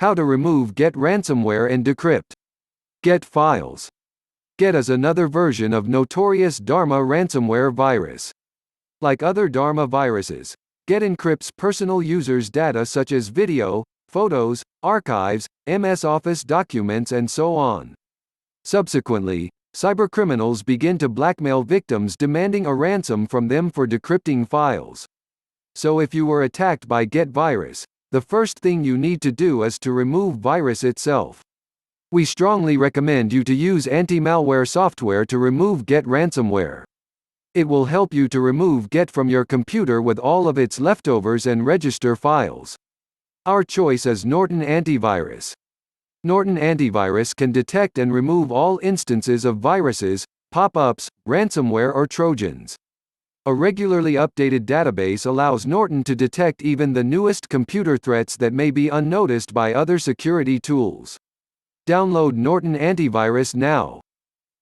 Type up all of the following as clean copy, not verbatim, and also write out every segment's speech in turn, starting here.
How to remove Get ransomware and decrypt. Get files. Get is another version of notorious Dharma ransomware virus. Like other Dharma viruses, Get encrypts personal users' data such as video, photos, archives, MS Office documents and so on. Subsequently, cybercriminals begin to blackmail victims demanding a ransom from them for decrypting files. So if you were attacked by Get virus, the first thing you need to do is to remove virus itself. We strongly recommend you to use anti-malware software to remove Get ransomware. It will help you to remove Get from your computer with all of its leftovers and register files. Our choice is Norton Antivirus. Norton Antivirus can detect and remove all instances of viruses, pop-ups, ransomware or trojans. A regularly updated database allows Norton to detect even the newest computer threats that may be unnoticed by other security tools. Download Norton Antivirus now.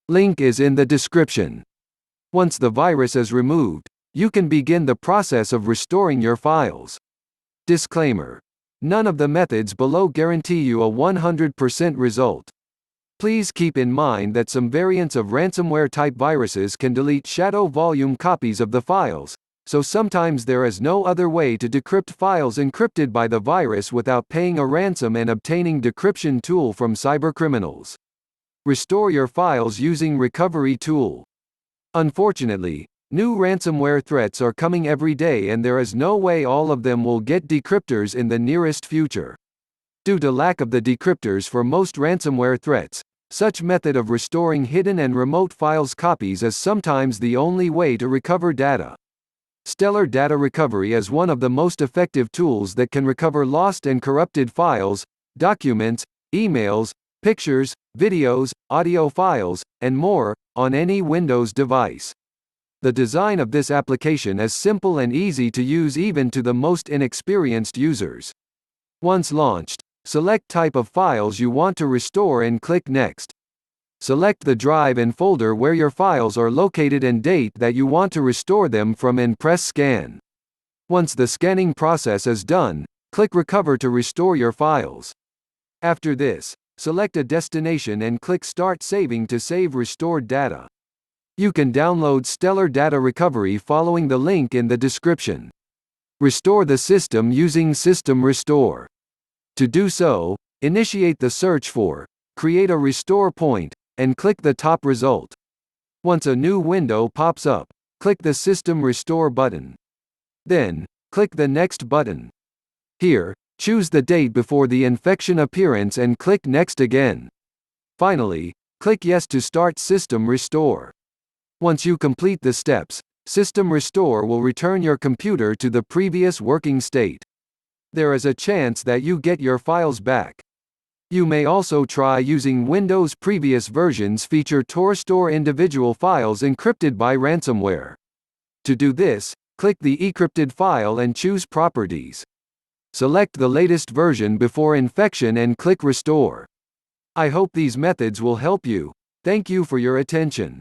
Link is in the description. Once the virus is removed, you can begin the process of restoring your files. Disclaimer: none of the methods below guarantee you a 100% result. Please keep in mind that some variants of ransomware-type viruses can delete shadow volume copies of the files, so sometimes there is no other way to decrypt files encrypted by the virus without paying a ransom and obtaining decryption tool from cybercriminals. Restore your files using Recovery Tool. Unfortunately, new ransomware threats are coming every day and there is no way all of them will get decryptors in the nearest future. Due to lack of the decryptors for most ransomware threats, such method of restoring hidden and remote files copies is sometimes the only way to recover data. Stellar Data Recovery is one of the most effective tools that can recover lost and corrupted files, documents, emails, pictures, videos, audio files, and more, on any Windows device. The design of this application is simple and easy to use even to the most inexperienced users. Once launched, select type of files you want to restore and click Next. Select the drive and folder where your files are located and date that you want to restore them from and press Scan. Once the scanning process is done, click Recover to restore your files. After this, select a destination and click Start Saving to save restored data. You can download Stellar Data Recovery following the link in the description. Restore the system using System Restore. To do so, initiate the search for Create a Restore Point, and click the top result. Once a new window pops up, click the System Restore button. Then, click the Next button. Here, choose the date before the infection appearance and click Next again. Finally, click Yes to start System Restore. Once you complete the steps, System Restore will return your computer to the previous working state. There is a chance that you get your files back. You may also try using Windows previous versions feature Tor store individual files encrypted by ransomware. To do this, click the encrypted file and choose Properties. Select the latest version before infection and click Restore. I hope these methods will help you. Thank you for your attention.